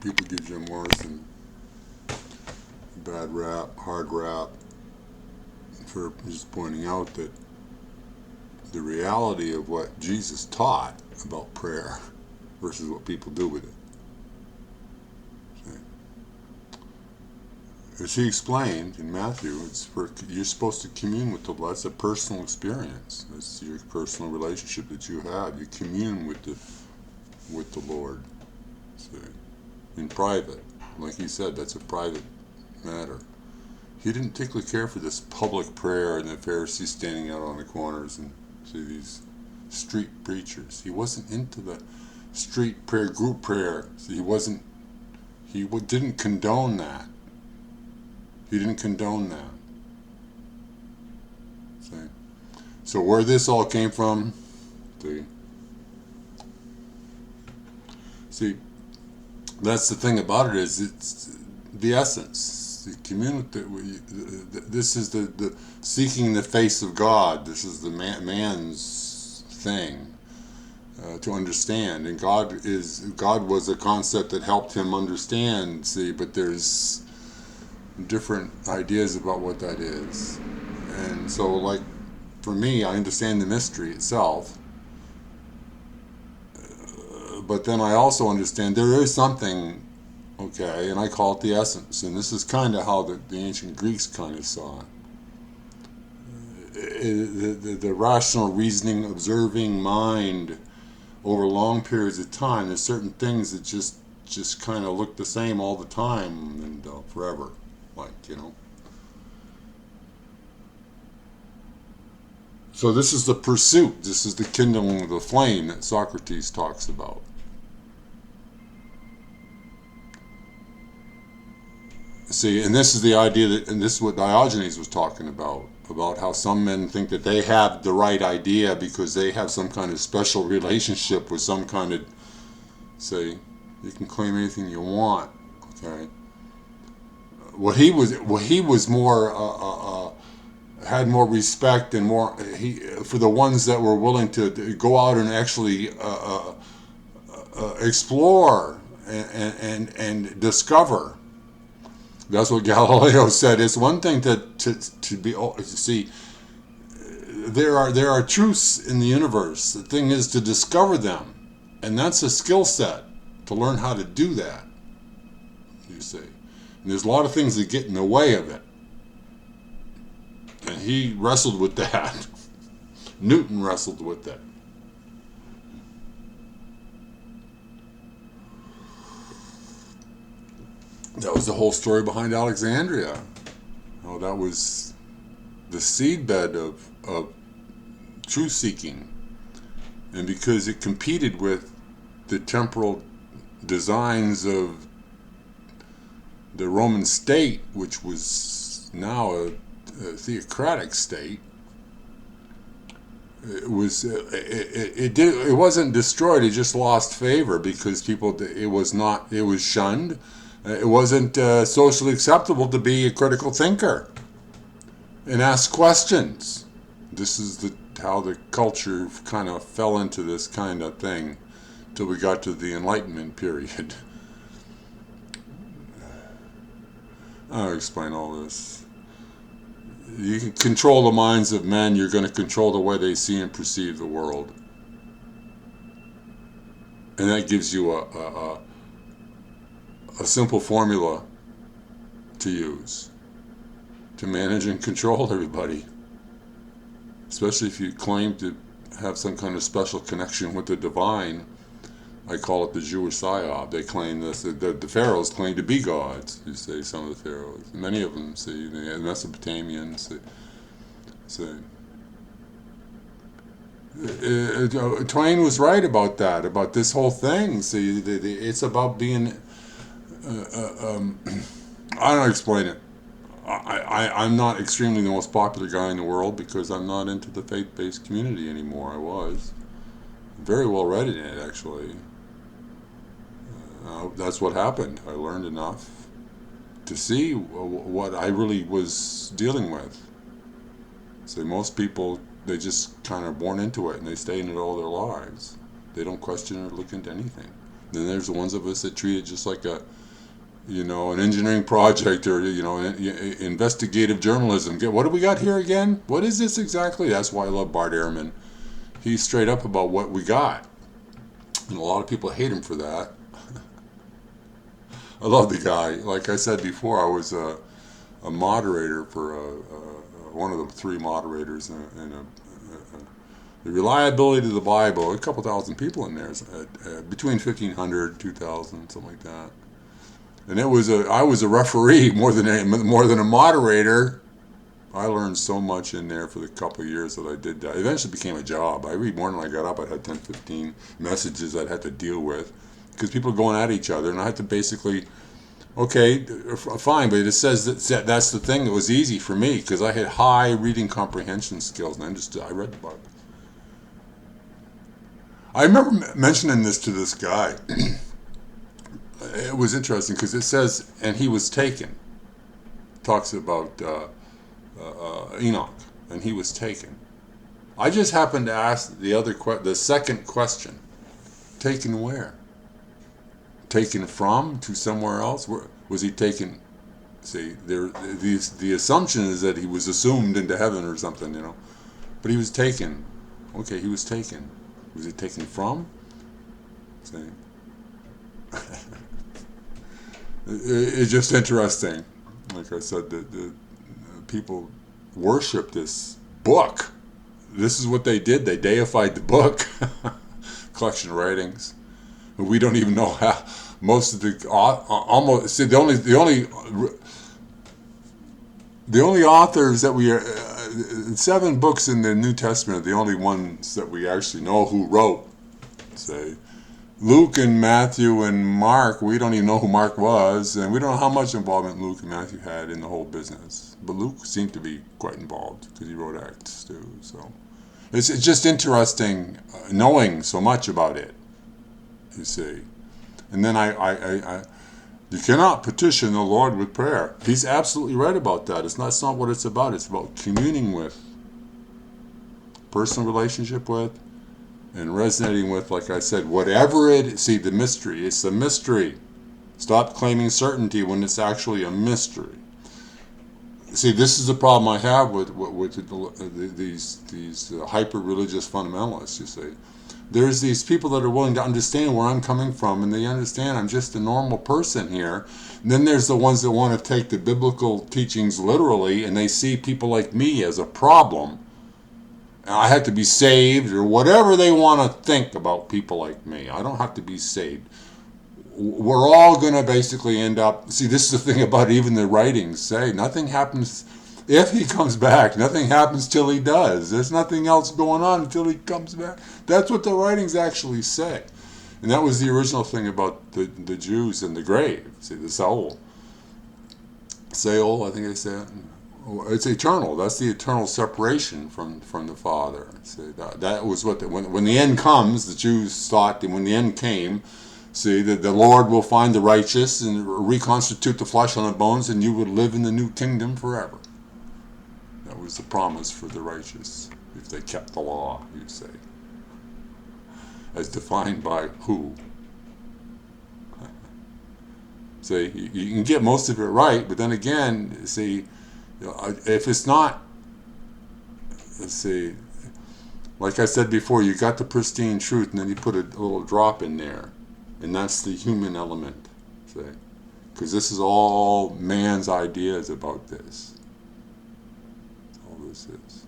People give Jim Morrison bad rap, hard rap, for just pointing out that the reality of what Jesus taught about prayer versus what people do with it. As he explained in Matthew, you're supposed to commune with the Lord. That's a personal experience. That's your personal relationship that you have. You commune with the Lord, see, in private. Like he said, that's a private matter. He didn't particularly care for this public prayer and the Pharisees standing out on the corners and see these street preachers. He wasn't into the street prayer, group prayer. See, he didn't condone that. He didn't condone that. See? So where this all came from, see, that's the thing about it, is it's the essence. The community. This is the seeking the face of God. This is the man's thing to understand, and God was a concept that helped him understand. See, but there's different ideas about what that is, and so like for me, I understand the mystery itself, but then I also understand there is something, okay, and I call it the essence, and this is kind of how the ancient Greeks kind of saw it. The rational reasoning, observing mind over long periods of time. There's certain things that just kind of look the same all the time and forever, like, you know. So this is the pursuit. This is the kindling of the flame that Socrates talks about. See, and this is the idea that, and this is what Diogenes was talking about how some men think that they have the right idea because they have some kind of special relationship with some kind of, say, you can claim anything you want, okay. What he was more had more respect and more for the ones that were willing to go out and actually explore and discover. That's what Galileo said. It's one thing to see. There are truths in the universe. The thing is to discover them, and that's a skill set to learn how to do that. You see, and there's a lot of things that get in the way of it, and he wrestled with that. Newton wrestled with that. That was the whole story behind Alexandria. Oh, that was the seedbed of truth seeking. And because it competed with the temporal designs of the Roman state, which was now a theocratic state, it wasn't destroyed. It just lost favor because it was shunned. It wasn't socially acceptable to be a critical thinker and ask questions. This is how the culture kind of fell into this kind of thing till we got to the Enlightenment period. I'll explain all this. You can control the minds of men, you're going to control the way they see and perceive the world. And that gives you a simple formula to use to manage and control everybody, especially if you claim to have some kind of special connection with the divine. I call it the Jewish psyop. They claim this. The pharaohs claim to be gods. You say some of the pharaohs. Many of them, see, the Mesopotamians. Twain was right about that. About this whole thing. See, it's about being. I don't explain it. I'm not extremely the most popular guy in the world because I'm not into the faith-based community anymore. I was very well read in it, actually. That's what happened. I learned enough to see what I really was dealing with. So most people, they just kind of born into it and they stay in it all their lives. They don't question or look into anything. Then there's the ones of us that treat it just like an engineering project, or investigative journalism. What do we got here again? What is this exactly? That's why I love Bart Ehrman. He's straight up about what we got, and a lot of people hate him for that. I love the guy. Like I said before, I was a moderator for one of the three moderators in the reliability of the Bible. A couple thousand people in there, between 1,500, 2,000, something like that. And I was a referee more than a moderator. I learned so much in there for the couple of years that I did that. It eventually became a job. Every morning I got up, I had 10, 15 messages I'd had to deal with because people were going at each other, and I had to basically, okay, fine, but it says that's the thing that was easy for me because I had high reading comprehension skills, and I read the Bible. I remember mentioning this to this guy. It was interesting because it says, and he was taken. Talks about Enoch, and he was taken. I just happened to ask the second question. Taken where? Taken from to somewhere else? Where was he taken? See, the assumption is that he was assumed into heaven or something, But he was taken. Okay, he was taken. Was he taken from? See. It's just interesting. Like I said, the people worship this book. This is what they did. They deified the book. Collection of writings. We don't even know how. Most of the almost see the only authors that we are 7 books in the New Testament are the only ones that we actually know who wrote. Say. Luke and Matthew and Mark, we don't even know who Mark was, and we don't know how much involvement Luke and Matthew had in the whole business. But Luke seemed to be quite involved because he wrote Acts too. So it's just interesting knowing so much about it, you see. And then you cannot petition the Lord with prayer. He's absolutely right about that. That's not what it's about. It's about communing with, personal relationship with, and resonating with, like I said, whatever the mystery. It's a mystery. Stop claiming certainty when it's actually a mystery. See, this is the problem I have with these hyper-religious fundamentalists, you see. There's these people that are willing to understand where I'm coming from, and they understand I'm just a normal person here. And then there's the ones that want to take the biblical teachings literally, and they see people like me as a problem. I have to be saved, or whatever they want to think about people like me. I don't have to be saved. We're all going to basically end up... See, this is the thing about even the writings say, nothing happens if he comes back. Nothing happens till he does. There's nothing else going on until he comes back. That's what the writings actually say. And that was the original thing about the Jews and the grave. See, the soul. Seol, I think they say it. It's eternal. That's the eternal separation from the Father. See, that was what when the end comes, the Jews thought that when the end came, see, that the Lord will find the righteous and reconstitute the flesh on the bones, and you would live in the new kingdom forever. That was the promise for the righteous, if they kept the law, you say. As defined by who? See, you can get most of it right, but then again, see, if it's not, let's see, like I said before, you got the pristine truth, and then you put a little drop in there, and that's the human element, see, because this is all man's ideas about this. That's all this is.